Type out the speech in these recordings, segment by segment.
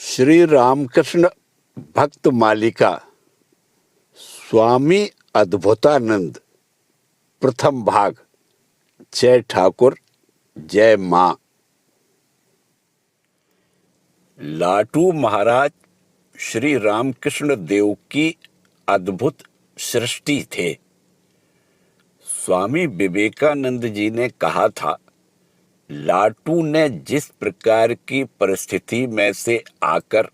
श्री रामकृष्ण भक्त मालिका स्वामी अद्भुतानंद प्रथम भाग। जय ठाकुर जय मां। लाटू महाराज श्री रामकृष्ण देव की अद्भुत सृष्टि थे। स्वामी विवेकानंद जी ने कहा था, लाटू ने जिस प्रकार की परिस्थिति में से आकर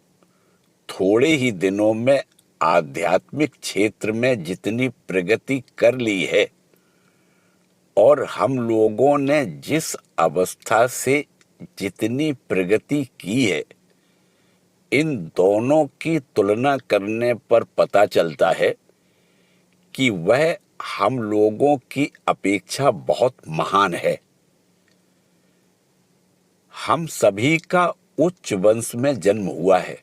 थोड़े ही दिनों में आध्यात्मिक क्षेत्र में जितनी प्रगति कर ली है और हम लोगों ने जिस अवस्था से जितनी प्रगति की है, इन दोनों की तुलना करने पर पता चलता है कि वह हम लोगों की अपेक्षा बहुत महान है। हम सभी का उच्च वंश में जन्म हुआ है।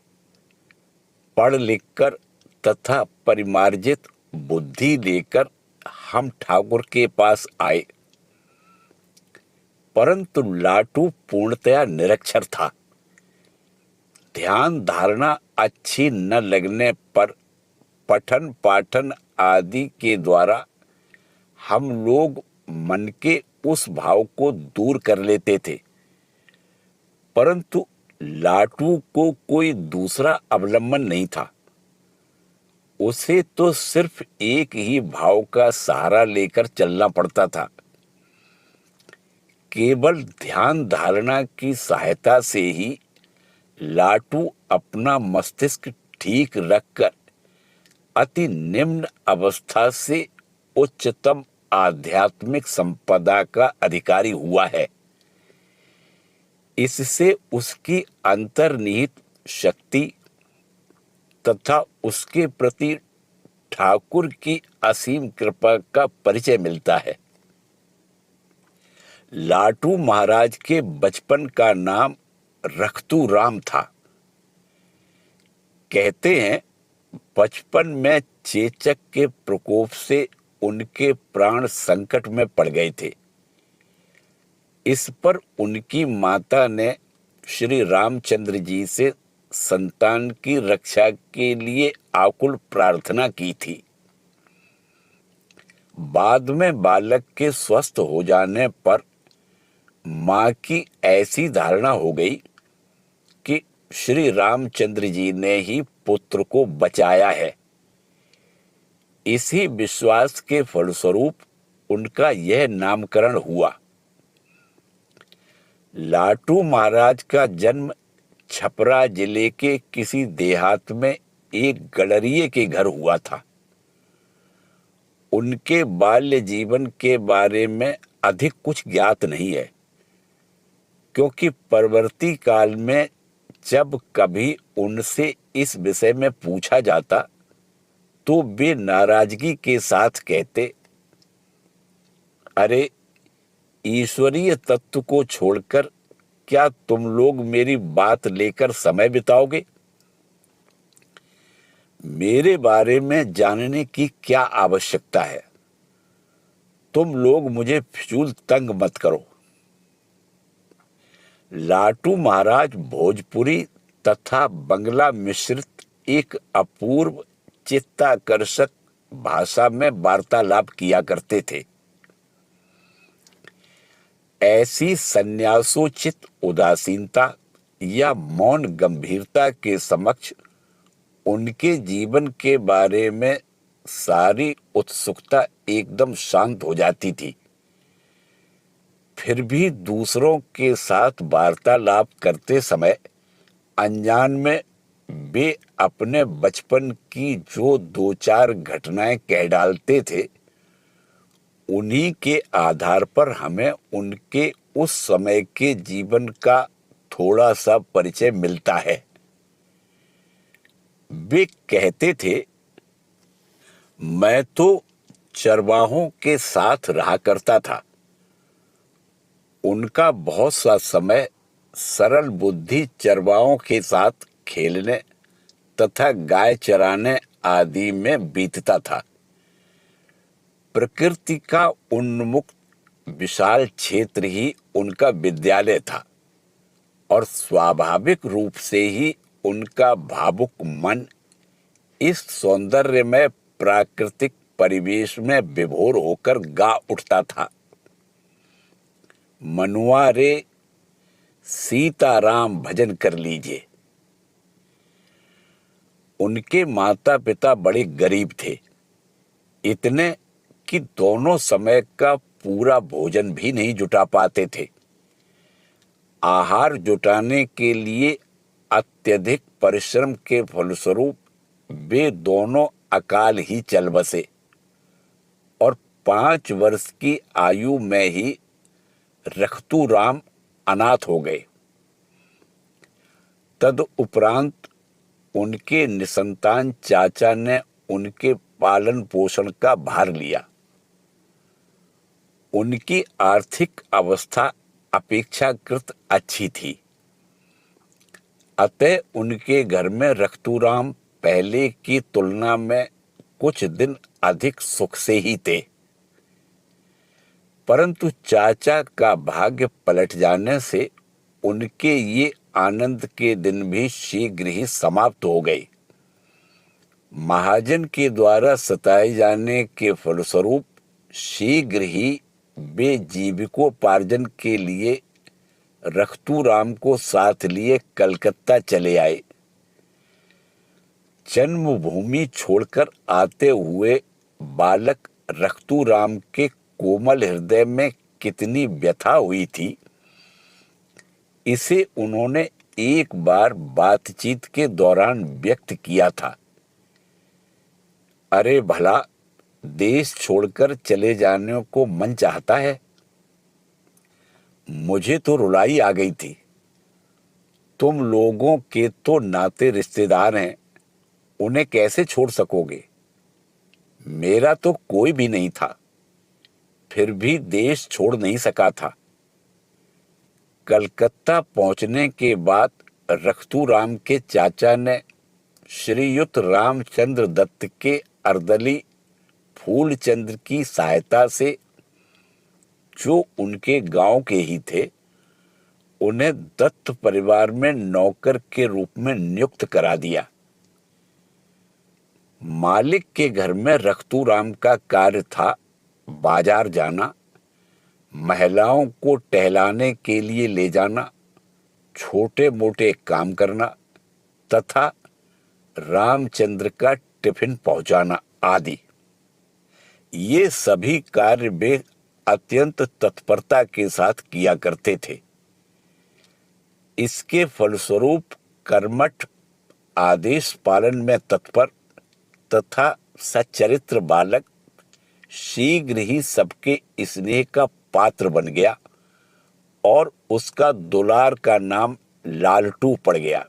पढ़ लिखकर तथा परिमार्जित बुद्धि लेकर हम ठाकुर के पास आए, परंतु लाटू पूर्णतया निरक्षर था। ध्यान धारणा अच्छी न लगने पर पठन पाठन आदि के द्वारा हम लोग मन के उस भाव को दूर कर लेते थे, परंतु लाटू को कोई दूसरा अवलंबन नहीं था। उसे तो सिर्फ एक ही भाव का सहारा लेकर चलना पड़ता था। केवल ध्यान धारणा की सहायता से ही लाटू अपना मस्तिष्क ठीक रखकर अति निम्न अवस्था से उच्चतम आध्यात्मिक संपदा का अधिकारी हुआ है। इससे उसकी अंतर्निहित शक्ति तथा उसके प्रति ठाकुर की असीम कृपा का परिचय मिलता है। लाटू महाराज के बचपन का नाम रख्तू राम था। कहते हैं, बचपन में चेचक के प्रकोप से उनके प्राण संकट में पड़ गए थे। इस पर उनकी माता ने श्री रामचंद्र जी से संतान की रक्षा के लिए आकुल प्रार्थना की थी। बाद में बालक के स्वस्थ हो जाने पर मां की ऐसी धारणा हो गई कि श्री रामचंद्र जी ने ही पुत्र को बचाया है। इसी विश्वास के फलस्वरूप उनका यह नामकरण हुआ। लाटू महाराज का जन्म छपरा जिले के किसी देहात में एक गडरिये के घर हुआ था। उनके बाल्य जीवन के बारे में अधिक कुछ ज्ञात नहीं है, क्योंकि परवर्ती काल में जब कभी उनसे इस विषय में पूछा जाता तो वे नाराजगी के साथ कहते, अरे, ईश्वरीय तत्व को छोड़कर क्या तुम लोग मेरी बात लेकर समय बिताओगे? मेरे बारे में जानने की क्या आवश्यकता है? तुम लोग मुझे फिजूल तंग मत करो। लाटू महाराज भोजपुरी तथा बंगला मिश्रित एक अपूर्व चित्ताकर्षक भाषा में वार्तालाप किया करते थे। ऐसी संन्यासोचित उदासीनता या मौन गंभीरता के समक्ष उनके जीवन के बारे में सारी उत्सुकता एकदम शांत हो जाती थी। फिर भी दूसरों के साथ वार्तालाप करते समय अनजान में वे अपने बचपन की जो दो चार घटनाएं कह डालते थे, उन्हीं के आधार पर हमें उनके उस समय के जीवन का थोड़ा सा परिचय मिलता है। वे कहते थे, मैं तो चरवाहों के साथ रहा करता था। उनका बहुत सा समय सरल बुद्धि चरवाहों के साथ खेलने तथा गाय चराने आदि में बीतता था। प्रकृति का उन्मुक्त विशाल क्षेत्र ही उनका विद्यालय था और स्वाभाविक रूप से ही उनका भावुक मन इस सौंदर्य में प्राकृतिक परिवेश में विभोर होकर गा उठता था। मनुआ रे सीताराम भजन कर लीजिए। उनके माता पिता बड़े गरीब थे, इतने कि दोनों समय का पूरा भोजन भी नहीं जुटा पाते थे। आहार जुटाने के लिए अत्यधिक परिश्रम के फलस्वरूप वे दोनों अकाल ही चल बसे और 5 वर्ष की आयु में ही रख्तूराम अनाथ हो गए। तदुपरांत उनके निसंतान चाचा ने उनके पालन पोषण का भार लिया। उनकी आर्थिक अवस्था अपेक्षाकृत अच्छी थी, अतः उनके घर में रख्तूराम पहले की तुलना में कुछ दिन अधिक सुख से ही थे। परंतु चाचा का भाग्य पलट जाने से उनके ये आनंद के दिन भी शीघ्र ही समाप्त हो गए। महाजन के द्वारा सताए जाने के फलस्वरूप शीघ्र ही वे जीविकोपार्जन के लिए रख्तूराम को साथ लिए कलकत्ता चले आए। जन्मभूमि छोड़कर आते हुए बालक रख्तूराम के कोमल हृदय में कितनी व्यथा हुई थी, इसे उन्होंने एक बार बातचीत के दौरान व्यक्त किया था। अरे भला, देश छोड़कर चले जाने को मन चाहता है? मुझे तो रुलाई आ गई थी। तुम लोगों के तो नाते रिश्तेदार हैं, उन्हें कैसे छोड़ सकोगे? मेरा तो कोई भी नहीं था, फिर भी देश छोड़ नहीं सका था। कलकत्ता पहुंचने के बाद रख्तूराम के चाचा ने श्रीयुत रामचंद्र दत्त के अर्दली फूलचंद्र की सहायता से, जो उनके गांव के ही थे, उन्हें दत्त परिवार में नौकर के रूप में नियुक्त करा दिया। मालिक के घर में रख्तूराम का कार्य था बाजार जाना, महिलाओं को टहलाने के लिए ले जाना, छोटे मोटे काम करना तथा रामचंद्र का टिफिन पहुंचाना आदि। ये सभी कार्य वे अत्यंत तत्परता के साथ किया करते थे। इसके फलस्वरूप कर्मठ, आदेश पालन में तत्पर तथा सच्चरित्र बालक शीघ्र ही सबके स्नेह का पात्र बन गया और उसका दुलार का नाम लालटू पड़ गया।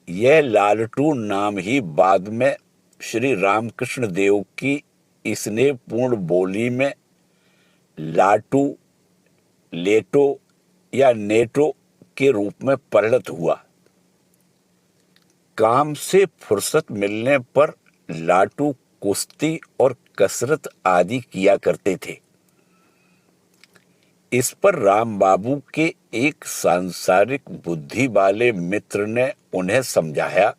यह लालटू नाम ही बाद में श्री रामकृष्ण देव की स्नेहपूर्ण बोली में लाटू, लेटो या नेटो के रूप में परिणत हुआ। काम से फुर्सत मिलने पर लाटू कुश्ती और कसरत आदि किया करते थे। इस पर राम बाबू के एक सांसारिक बुद्धि वाले मित्र ने उन्हें समझाया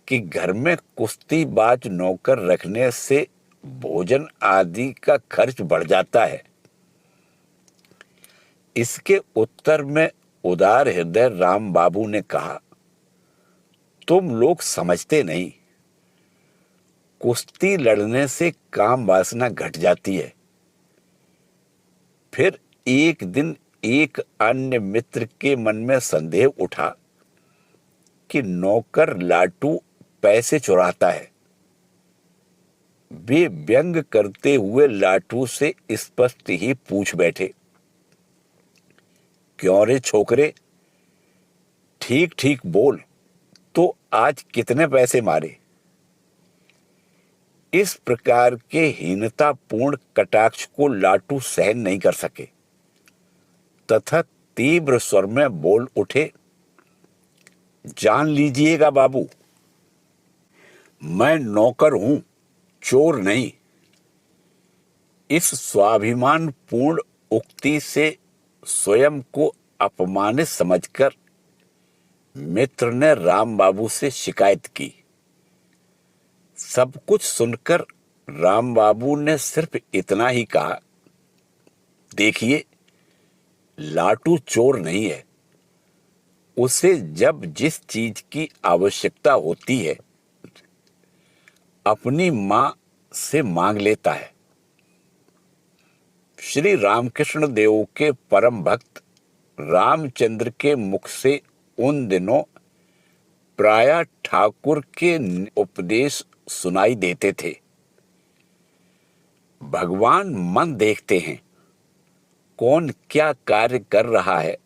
कि घर में कुश्तीबाज नौकर रखने से भोजन आदि का खर्च बढ़ जाता है। इसके उत्तर में उदार हृदय राम बाबू ने कहा, तुम लोग समझते नहीं, कुश्ती लड़ने से काम वासना घट जाती है। फिर एक दिन एक अन्य मित्र के मन में संदेह उठा कि नौकर लाटू पैसे चुराता है। वे व्यंग करते हुए लाटू से स्पष्ट ही पूछ बैठे, क्यों रे छोकरे, ठीक ठीक बोल, तो आज कितने पैसे मारे? इस प्रकार के हीनतापूर्ण कटाक्ष को लाटू सहन नहीं कर सके तथा तीव्र स्वर में बोल उठे, जान लीजिएगा बाबू, मैं नौकर हूं, चोर नहीं। इस स्वाभिमान पूर्ण उक्ति से स्वयं को अपमानित समझकर मित्र ने राम बाबू से शिकायत की। सब कुछ सुनकर राम बाबू ने सिर्फ इतना ही कहा, देखिए, लाटू चोर नहीं है। उसे जब जिस चीज की आवश्यकता होती है अपनी मां से मांग लेता है। श्री रामकृष्ण देव के परम भक्त रामचंद्र के मुख से उन दिनों प्रायः ठाकुर के उपदेश सुनाई देते थे। भगवान मन देखते हैं, कौन क्या कार्य कर रहा है,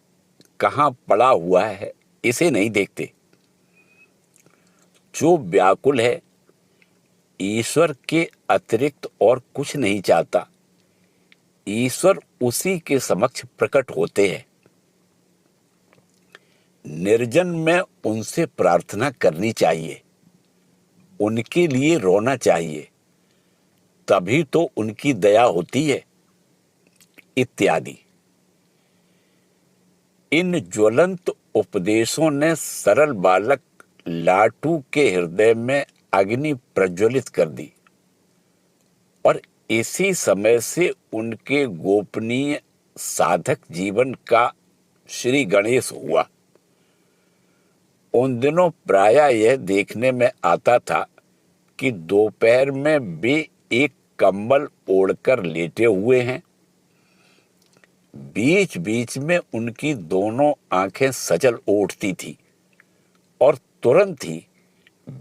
कहाँ पड़ा हुआ है, इसे नहीं देखते। जो व्याकुल है ईश्वर के अतिरिक्त और कुछ नहीं चाहता, ईश्वर उसी के समक्ष प्रकट होते हैं। निर्जन में उनसे प्रार्थना करनी चाहिए, उनके लिए रोना चाहिए, तभी तो उनकी दया होती है, इत्यादि। इन ज्वलंत उपदेशों ने सरल बालक लाटू के हृदय में अग्नि प्रज्वलित कर दी और इसी समय से उनके गोपनीय साधक जीवन का श्री गणेश हुआ। उन दिनों प्रायः यह देखने में आता था कि दोपहर में वे एक कंबल ओढ़कर लेटे हुए हैं। बीच बीच में उनकी दोनों आंखें सजल उठती थी और तुरंत ही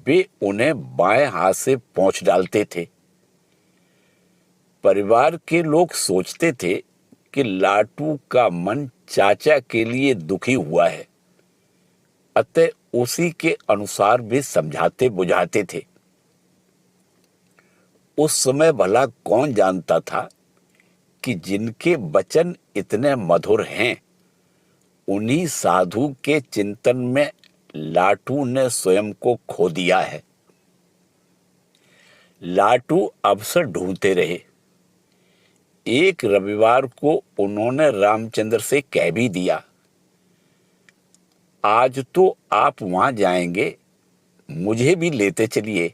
वे उन्हें बाएं हाथ से पोंछ डालते थे। परिवार के लोग सोचते थे कि लाटू का मन चाचा के लिए दुखी हुआ है, अतः उसी के अनुसार वे समझाते बुझाते थे। उस समय भला कौन जानता था कि जिनके वचन इतने मधुर हैं, उन्हीं साधु के चिंतन में लाटू ने स्वयं को खो दिया है। लाटू अवसर ढूंढते रहे। एक रविवार को उन्होंने रामचंद्र से कह भी दिया, आज तो आप वहां जाएंगे, मुझे भी लेते चलिए।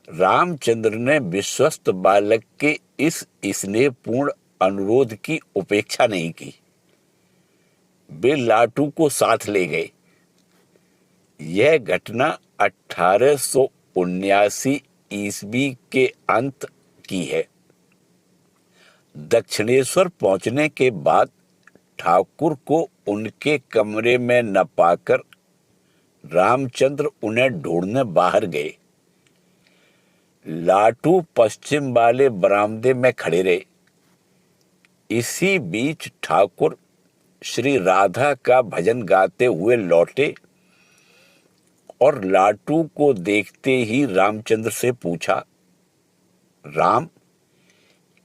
रामचंद्र ने विश्वस्त बालक के इस स्नेहपूर्ण अनुरोध की उपेक्षा नहीं की। वे लाटू को साथ ले गए। यह घटना 1879 ईस्वी के अंत की है। दक्षिणेश्वर पहुंचने के बाद ठाकुर को उनके कमरे में न पाकर रामचंद्र उन्हें ढूंढने बाहर गए। लाटू पश्चिम वाले बरामदे में खड़े रहे। इसी बीच ठाकुर श्री राधा का भजन गाते हुए लौटे और लाटू को देखते ही रामचंद्र से पूछा, राम,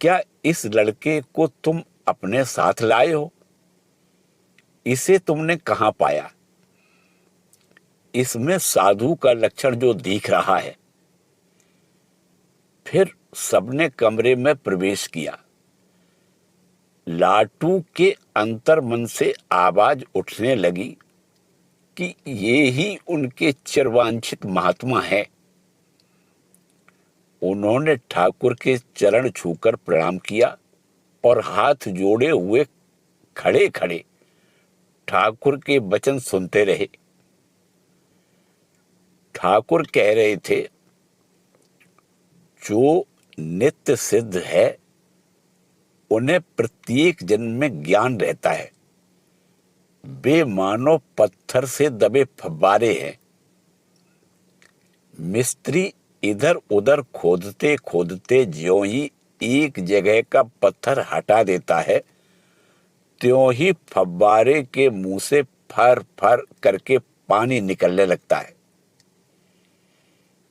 क्या इस लड़के को तुम अपने साथ लाए हो? इसे तुमने कहां पाया? इसमें साधु का लक्षण जो दिख रहा है। फिर सबने कमरे में प्रवेश किया। लाटू के अंतर्मन से आवाज उठने लगी कि ये ही उनके चिरवांछित महात्मा है। उन्होंने ठाकुर के चरण छूकर प्रणाम किया और हाथ जोड़े हुए खड़े खड़े ठाकुर के वचन सुनते रहे। ठाकुर कह रहे थे, जो नित्य सिद्ध है उन्हें प्रत्येक जन्म में ज्ञान रहता है। वे मानो पत्थर से दबे फव्वारे हैं। मिस्त्री इधर उधर खोदते खोदते ज्यों ही एक जगह का पत्थर हटा देता है, त्यों ही फव्वारे के मुंह से फर फर करके पानी निकलने लगता है।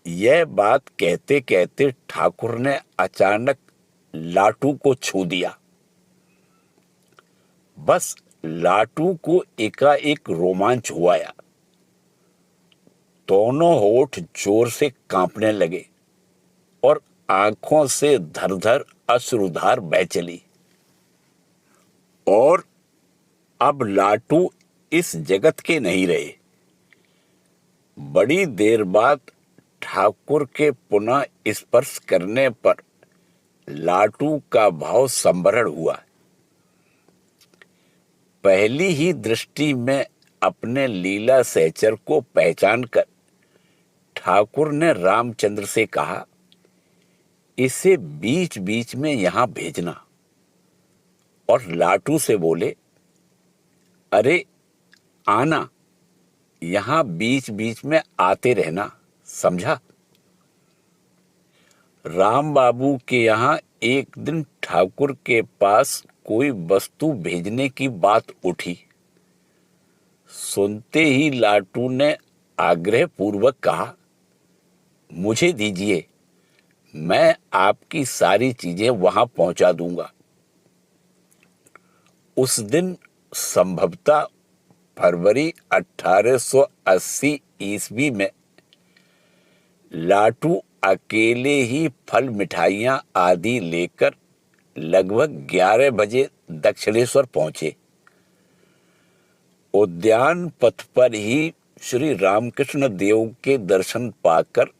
यह बात कहते कहते ठाकुर ने अचानक लाटू को छू दिया। बस लाटू को एकाएक रोमांच हुआ। दोनों होठ जोर से कांपने लगे और आंखों से धर धर अश्रुधार बह चली। और अब लाटू इस जगत के नहीं रहे। बड़ी देर बाद ठाकुर के पुनः स्पर्श करने पर लाटू का भाव संवरण हुआ। पहली ही दृष्टि में अपने लीला सहचर को पहचान कर ठाकुर ने रामचंद्र से कहा, इसे बीच बीच में यहां भेजना। और लाटू से बोले, अरे आना, यहां बीच बीच में आते रहना, समझा। राम बाबू के यहां एक दिन ठाकुर के पास कोई वस्तु भेजने की बात उठी। सुनते ही लाटू ने आग्रह पूर्वक कहा, मुझे दीजिए, मैं आपकी सारी चीजें वहां पहुंचा दूंगा। उस दिन संभवतः फरवरी 1880 ईस्वी में लाटू अकेले ही फल मिठाइयां आदि लेकर लगभग 11 बजे दक्षिणेश्वर पहुंचे। उद्यान पथ पर ही श्री रामकृष्ण देव के दर्शन पाकर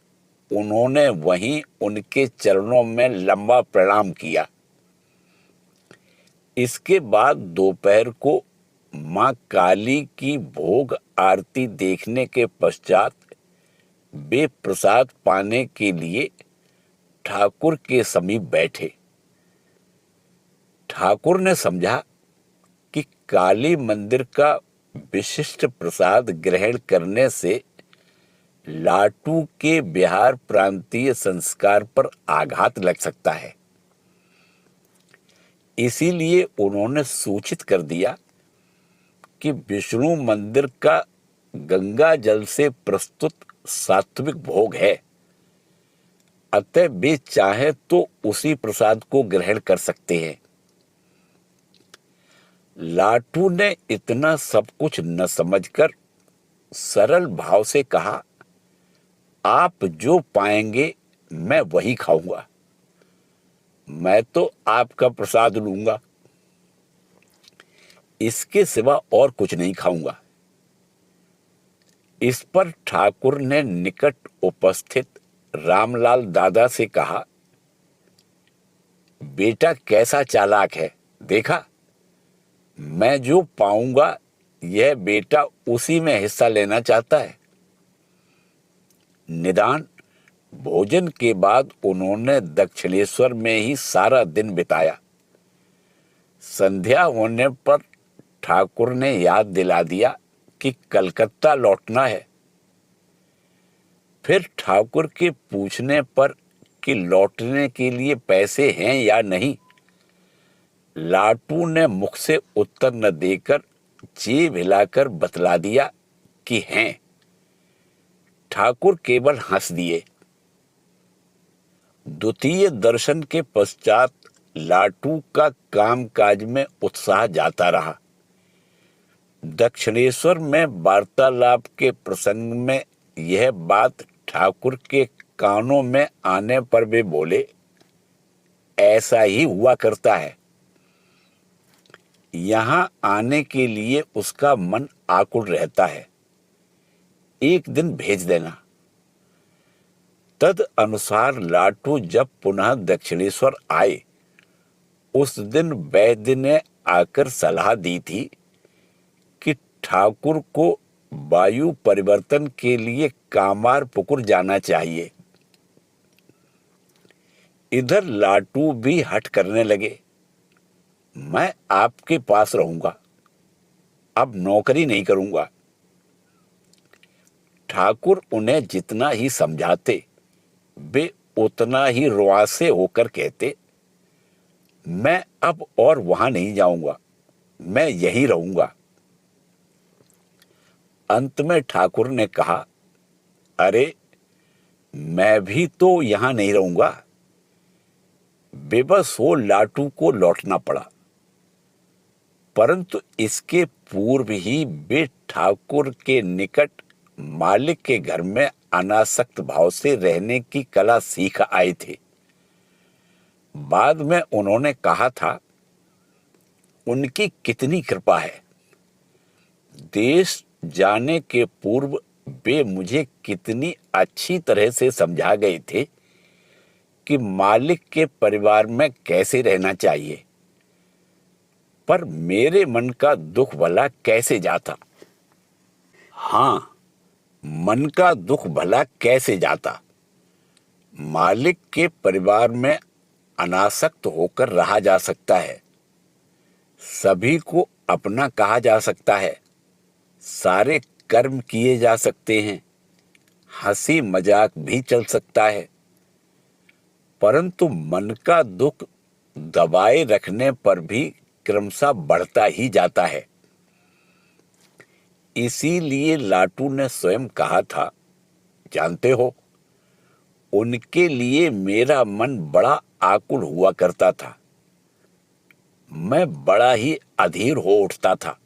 उन्होंने वहीं उनके चरणों में लंबा प्रणाम किया। इसके बाद दोपहर को मां काली की भोग आरती देखने के पश्चात वे प्रसाद पाने के लिए ठाकुर के समीप बैठे। ठाकुर ने समझा कि काली मंदिर का विशिष्ट प्रसाद ग्रहण करने से लाटू के बिहार प्रांतीय संस्कार पर आघात लग सकता है। इसीलिए उन्होंने सूचित कर दिया कि विष्णु मंदिर का गंगा जल से प्रस्तुत सात्विक भोग है, अतः वे चाहे तो उसी प्रसाद को ग्रहण कर सकते हैं। लाटू ने इतना सब कुछ न समझकर सरल भाव से कहा, आप जो पाएंगे मैं वही खाऊंगा, मैं तो आपका प्रसाद लूंगा, इसके सिवा और कुछ नहीं खाऊंगा। इस पर ठाकुर ने निकट उपस्थित रामलाल दादा से कहा, बेटा कैसा चालाक है, देखा, मैं जो पाऊंगा यह बेटा उसी में हिस्सा लेना चाहता है। निदान भोजन के बाद उन्होंने दक्षिणेश्वर में ही सारा दिन बिताया। संध्या होने पर ठाकुर ने याद दिला दिया कि कलकत्ता लौटना है। फिर ठाकुर के पूछने पर कि लौटने के लिए पैसे हैं या नहीं, लाटू ने मुख से उत्तर न देकर जेब हिलाकर बतला दिया कि हैं। ठाकुर केवल हंस दिए। द्वितीय दर्शन के पश्चात लाटू का कामकाज में उत्साह जाता रहा। दक्षिणेश्वर में वार्तालाप के प्रसंग में यह बात ठाकुर के कानों में आने पर वे बोले, ऐसा ही हुआ करता है। यहां आने के लिए उसका मन आकुल रहता है, एक दिन भेज देना। तद अनुसार लाटू जब पुनः दक्षिणेश्वर आए, उस दिन वैद्य ने आकर सलाह दी थी कि ठाकुर को वायु परिवर्तन के लिए कामारपुकुर जाना चाहिए। इधर लाटू भी हठ करने लगे, मैं आपके पास रहूंगा, अब नौकरी नहीं करूंगा। ठाकुर उन्हें जितना ही समझाते वे उतना ही रुआसे होकर कहते, मैं अब और वहां नहीं जाऊंगा, मैं यहीं रहूंगा। अंत में ठाकुर ने कहा, अरे मैं भी तो यहां नहीं रहूंगा। बेबस हो लाटू को लौटना पड़ा, परंतु इसके पूर्व ही वे ठाकुर के निकट मालिक के घर में अनासक्त भाव से रहने की कला सीख आए थे। बाद में उन्होंने कहा था, उनकी कितनी कृपा है, देश जाने के पूर्व वे मुझे कितनी अच्छी तरह से समझा गए थे कि मालिक के परिवार में कैसे रहना चाहिए, पर मेरे मन का दुख भला कैसे जाता। हाँ, मन का दुख भला कैसे जाता। मालिक के परिवार में अनासक्त होकर रहा जा सकता है, सभी को अपना कहा जा सकता है, सारे कर्म किए जा सकते हैं, हंसी मजाक भी चल सकता है, परंतु मन का दुख दबाए रखने पर भी क्रमशः बढ़ता ही जाता है। इसीलिए लाटू ने स्वयं कहा था, जानते हो, उनके लिए मेरा मन बड़ा आकुल हुआ करता था। मैं बड़ा ही अधीर हो उठता था।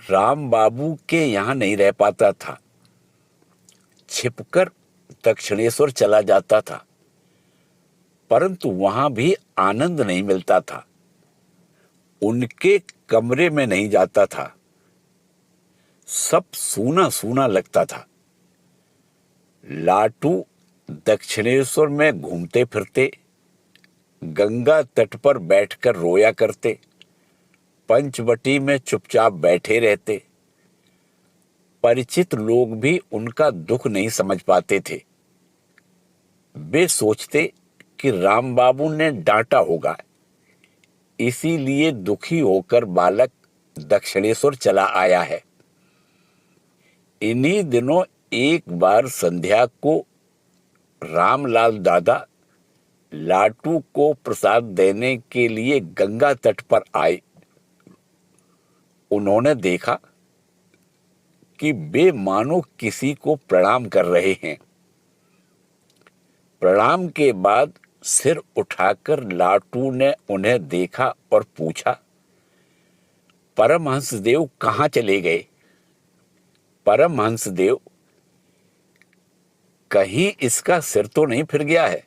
राम बाबू के यहाँ नहीं रह पाता था, छिपकर दक्षिणेश्वर चला जाता था, परंतु वहां भी आनंद नहीं मिलता था। उनके कमरे में नहीं जाता था, सब सूना सूना लगता था। लाटू दक्षिणेश्वर में घूमते फिरते, गंगा तट पर बैठकर रोया करते, पंचवटी में चुपचाप बैठे रहते। परिचित लोग भी उनका दुख नहीं समझ पाते थे। वे सोचते कि राम बाबू ने डांटा होगा, इसीलिए दुखी होकर बालक दक्षिणेश्वर चला आया है। इन्हीं दिनों एक बार संध्या को रामलाल दादा लाटू को प्रसाद देने के लिए गंगा तट पर आए। उन्होंने देखा कि वे मानो किसी को प्रणाम कर रहे हैं। प्रणाम के बाद सिर उठाकर लाटू ने उन्हें देखा और पूछा, परमहंसदेव कहाँ चले गए? परमहंसदेव, कहीं इसका सिर तो नहीं फिर गया है?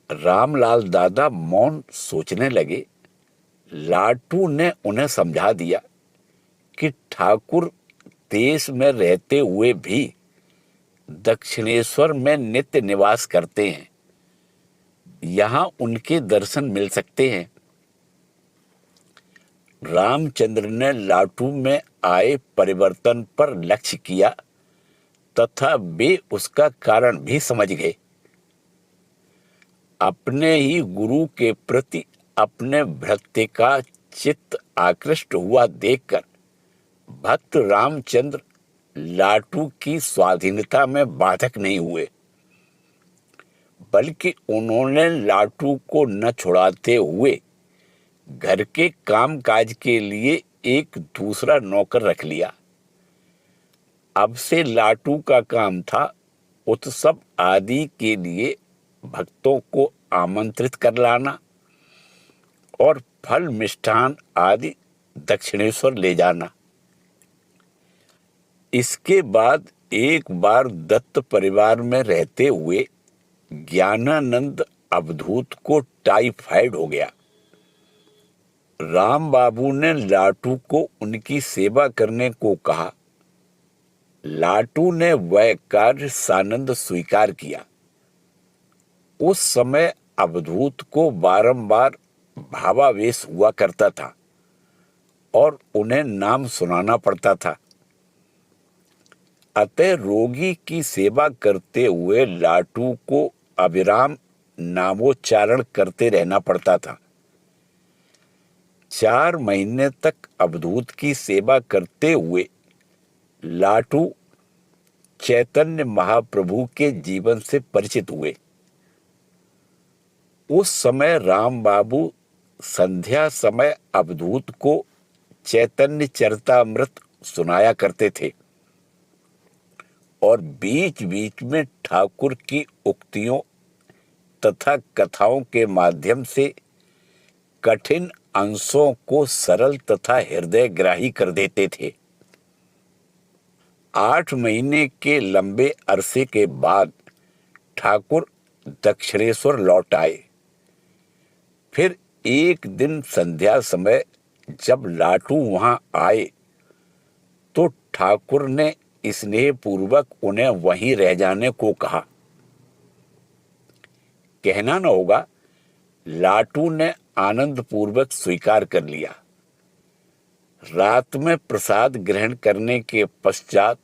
रामलाल दादा मौन सोचने लगे। लाटू ने उन्हें समझा दिया कि ठाकुर देश में रहते हुए भी दक्षिणेश्वर में नित्य निवास करते हैं, यहां उनके दर्शन मिल सकते हैं। रामचंद्र ने लाटू में आए परिवर्तन पर लक्ष्य किया तथा वे उसका कारण भी समझ गए। अपने ही गुरु के प्रति अपने भृत्य का चित्त आकृष्ट हुआ देखकर भक्त रामचंद्र लाटू की स्वाधीनता में बाधक नहीं हुए, बल्कि उन्होंने लाटू को न छुड़ाते हुए घर के काम काज के लिए एक दूसरा नौकर रख लिया। अब से लाटू का काम था उत्सव आदि के लिए भक्तों को आमंत्रित कर लाना और फल मिष्ठान आदि दक्षिणेश्वर ले जाना। इसके बाद एक बार दत्त परिवार में रहते हुए ज्ञानानंद अवधूत को टाइफाइड हो गया। राम बाबू ने लाटू को उनकी सेवा करने को कहा। लाटू ने वह कार्य सानंद स्वीकार किया। उस समय अवधूत को बारंबार भावावेश हुआ करता था और उन्हें नाम सुनाना पड़ता था। अतः रोगी की सेवा करते हुए लाटू को अविराम नामोच्चारण करते रहना पड़ता था। 4 महीने तक अवधूत की सेवा करते हुए लाटू चैतन्य महाप्रभु के जीवन से परिचित हुए। उस समय राम बाबू संध्या समय अवधूत को चैतन्य चरितामृत सुनाया करते थे और बीच बीच में ठाकुर की उक्तियों तथा कथाओं के माध्यम से कठिन अंशों को सरल तथा हृदयग्राही कर देते थे। 8 महीने के लंबे अरसे के बाद ठाकुर दक्षिणेश्वर लौट आए। फिर एक दिन संध्या समय जब लाटू वहां आए तो ठाकुर ने स्नेहपूर्वक उन्हें वहीं रह जाने को कहा। कहना न होगा, लाटू ने आनंद पूर्वक स्वीकार कर लिया। रात में प्रसाद ग्रहण करने के पश्चात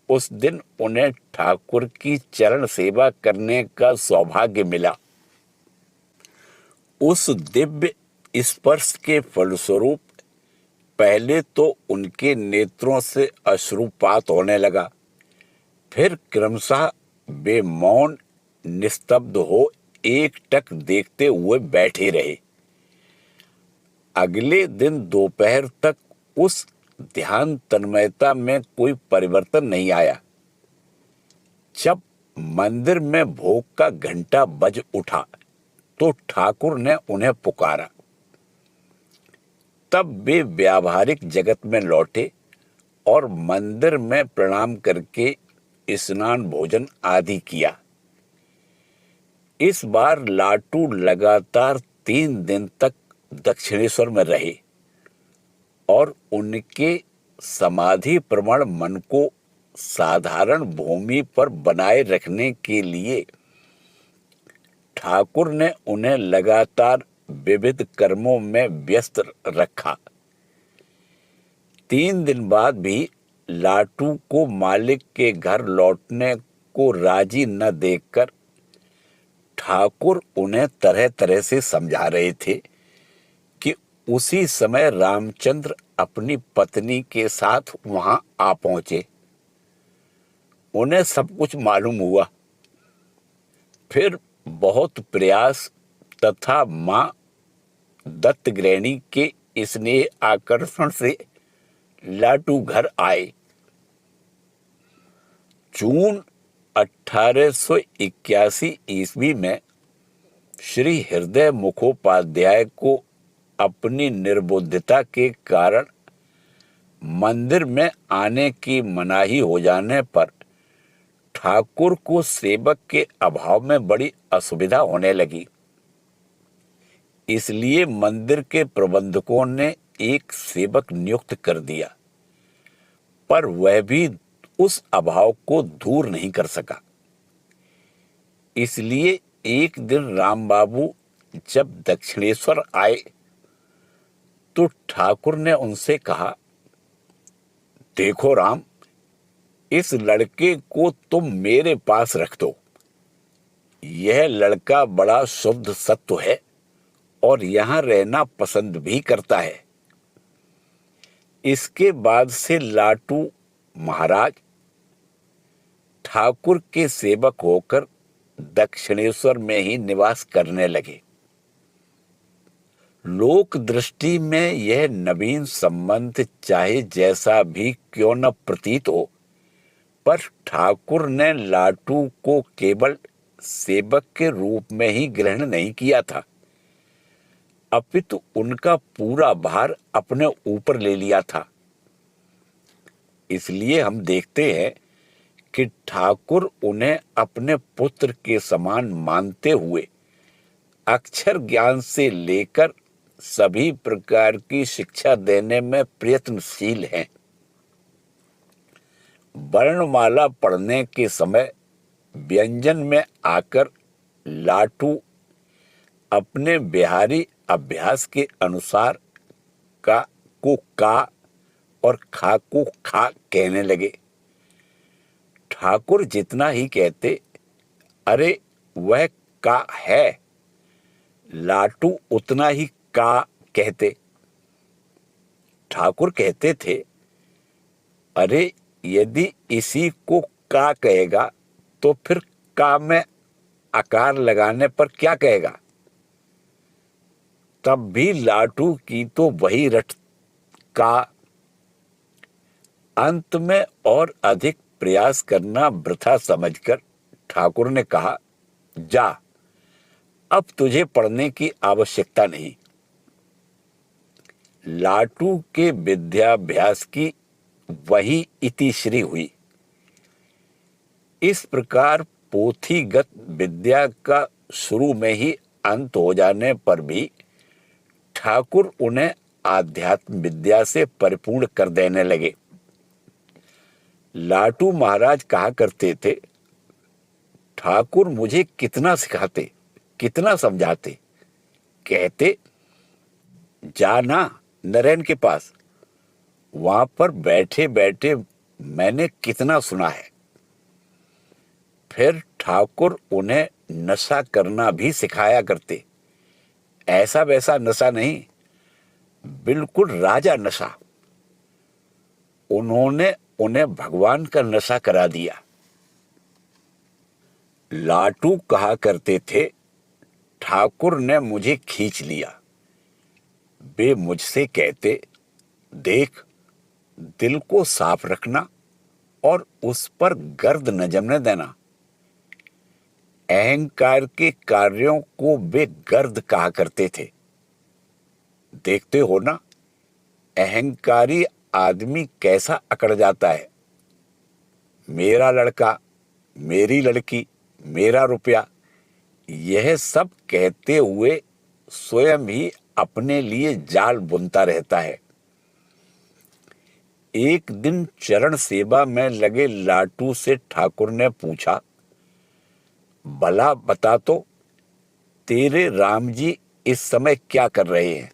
उस दिन उन्हें ठाकुर की चरण सेवा करने का सौभाग्य मिला। उस दिव्य स्पर्श के फलस्वरूप पहले तो उनके नेत्रों से अश्रुपात होने लगा, फिर क्रमशः वे मौन निस्तब्ध हो एकटक देखते हुए बैठे रहे। अगले दिन दोपहर तक उस ध्यान तन्मयता में कोई परिवर्तन नहीं आया। जब मंदिर में भोग का घंटा बज उठा तो ठाकुर ने उन्हें पुकारा। तब वे व्यावहारिक जगत में लौटे और मंदिर में प्रणाम करके स्नान भोजन आदि किया। इस बार लाटू लगातार 3 दिन तक दक्षिणेश्वर में रहे और उनके समाधि प्रवण मन को साधारण भूमि पर बनाए रखने के लिए ठाकुर ने उन्हें लगातार विविध कर्मों में व्यस्त रखा। 3 दिन बाद भी लाटू को मालिक के घर लौटने को राजी न देखकर ठाकुर उन्हें तरह तरह से समझा रहे थे कि उसी समय रामचंद्र अपनी पत्नी के साथ वहां आ पहुंचे। उन्हें सब कुछ मालूम हुआ। फिर बहुत प्रयास तथा मां दत्तग्रहणी के स्नेह आकर्षण से लाटू घर आए। जून 1881 ईस्वी में श्री हृदय मुखोपाध्याय को अपनी निर्बुद्धता के कारण मंदिर में आने की मनाही हो जाने पर ठाकुर को सेवक के अभाव में बड़ी असुविधा होने लगी। इसलिए मंदिर के प्रबंधकों ने एक सेवक नियुक्त कर दिया, पर वह भी उस अभाव को दूर नहीं कर सका। इसलिए एक दिन राम बाबू जब दक्षिणेश्वर आए तो ठाकुर ने उनसे कहा, देखो राम, इस लड़के को तुम मेरे पास रख दो। यह लड़का बड़ा शुद्ध सत्व है और यहां रहना पसंद भी करता है। इसके बाद से लाटू महाराज ठाकुर के सेवक होकर दक्षिणेश्वर में ही निवास करने लगे। लोक दृष्टि में यह नवीन संबंध चाहे जैसा भी क्यों न प्रतीत हो, पर ठाकुर ने लाटू को केवल सेवक के रूप में ही ग्रहण नहीं किया था, अपितु उनका पूरा भार अपने ऊपर ले लिया था। इसलिए हम देखते हैं कि ठाकुर उन्हें अपने पुत्र के समान मानते हुए अक्षर ज्ञान से लेकर सभी प्रकार की शिक्षा देने में प्रयत्नशील हैं। वर्णमाला पढ़ने के समय व्यंजन में आकर लाटू अपने बिहारी अभ्यास के अनुसार का को का और खा को खा कहने लगे। ठाकुर जितना ही कहते, अरे वह का है, लाटू उतना ही का कहते। ठाकुर कहते थे, अरे यदि इसी को का कहेगा तो फिर का में आकार लगाने पर क्या कहेगा? तब भी लाटू की तो वही रट का। अंत में और अधिक प्रयास करना वृथा समझकर ठाकुर ने कहा, जा, अब तुझे पढ़ने की आवश्यकता नहीं। लाटू के विद्याभ्यास की वही इतिश्री हुई। इस प्रकार पोथीगत विद्या का शुरू में ही अंत हो जाने पर भी ठाकुर उन्हें आध्यात्म विद्या से परिपूर्ण कर देने लगे। लाटू महाराज कहा करते थे, ठाकुर मुझे कितना सिखाते, कितना समझाते। कहते, जाना नरेन के पास, वहां पर बैठे बैठे मैंने कितना सुना है। फिर ठाकुर उन्हें नशा करना भी सिखाया करते। ऐसा वैसा नशा नहीं, बिल्कुल राजा नशा। उन्होंने उन्हें भगवान का नशा करा दिया। लाटू कहा करते थे, ठाकुर ने मुझे खींच लिया। वे मुझसे कहते, देख, दिल को साफ रखना और उस पर गर्द न जमने देना। अहंकार के कार्यों को वे गर्द कहा करते थे। देखते हो ना, अहंकारी आदमी कैसा अकड़ जाता है। मेरा लड़का, मेरी लड़की, मेरा रुपया, यह सब कहते हुए स्वयं ही अपने लिए जाल बुनता रहता है। एक दिन चरण सेवा में लगे लाटू से ठाकुर ने पूछा, भला बता तो, तेरे राम जी इस समय क्या कर रहे हैं।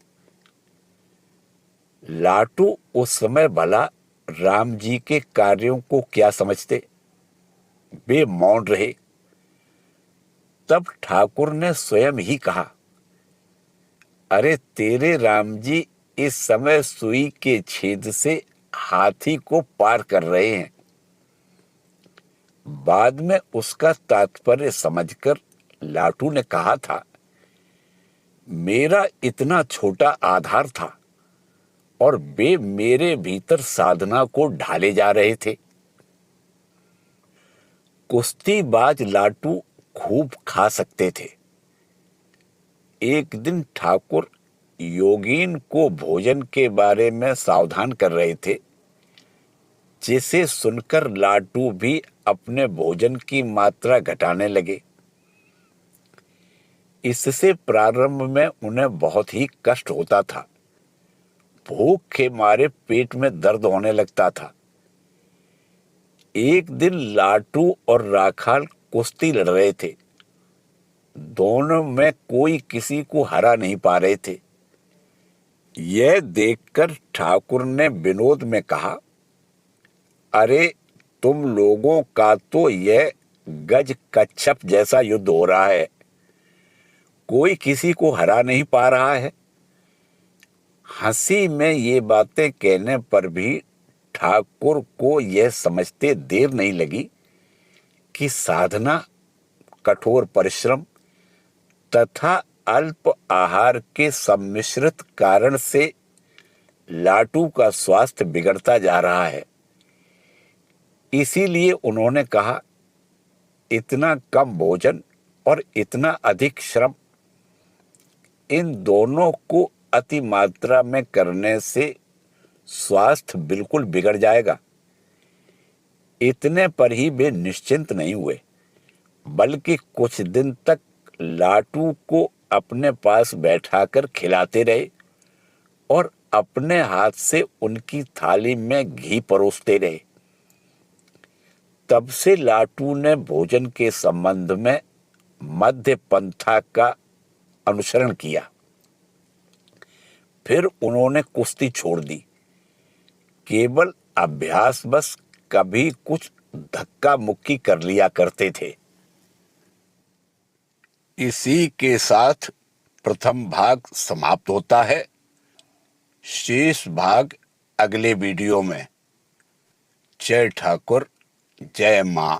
लाटू उस समय भला राम जी के कार्यों को क्या समझते। वे मौन रहे। तब ठाकुर ने स्वयं ही कहा, अरे तेरे राम जी इस समय सुई के छेद से हाथी को पार कर रहे हैं। बाद में उसका तात्पर्य समझकर लाटू ने कहा था, मेरा इतना छोटा आधार था और वे मेरे भीतर साधना को ढाले जा रहे थे। कुश्तीबाज लाटू खूब खा सकते थे। एक दिन ठाकुर योगीन को भोजन के बारे में सावधान कर रहे थे, जिसे सुनकर लाटू भी अपने भोजन की मात्रा घटाने लगे। इससे प्रारंभ में उन्हें बहुत ही कष्ट होता था। भूख के मारे पेट में दर्द होने लगता था। एक दिन लाटू और राखाल कुश्ती लड़ रहे थे। दोनों में कोई किसी को हरा नहीं पा रहे थे। यह देखकर ठाकुर ने विनोद में कहा, अरे तुम लोगों का तो यह गज कच्छप जैसा युद्ध हो रहा है, कोई किसी को हरा नहीं पा रहा है। हंसी में ये बातें कहने पर भी ठाकुर को यह समझते देर नहीं लगी कि साधना, कठोर परिश्रम तथा अल्प आहार के सम्मिश्रित कारण से लाटू का स्वास्थ्य बिगड़ता जा रहा है। इसीलिए उन्होंने कहा, इतना कम भोजन और इतना अधिक श्रम, इन दोनों को अति मात्रा में करने से स्वास्थ्य बिल्कुल बिगड़ जाएगा। इतने पर ही वे निश्चिंत नहीं हुए, बल्कि कुछ दिन तक लाटू को अपने पास बैठाकर खिलाते रहे और अपने हाथ से उनकी थाली में घी परोसते रहे। तब से लाटू ने भोजन के संबंध में मध्य पंथा का अनुसरण किया। फिर उन्होंने कुश्ती छोड़ दी। केवल अभ्यास बस कभी कुछ धक्का मुक्की कर लिया करते थे। इसी के साथ प्रथम भाग समाप्त होता है। शेष भाग अगले वीडियो में। जय ठाकुर, जय मां।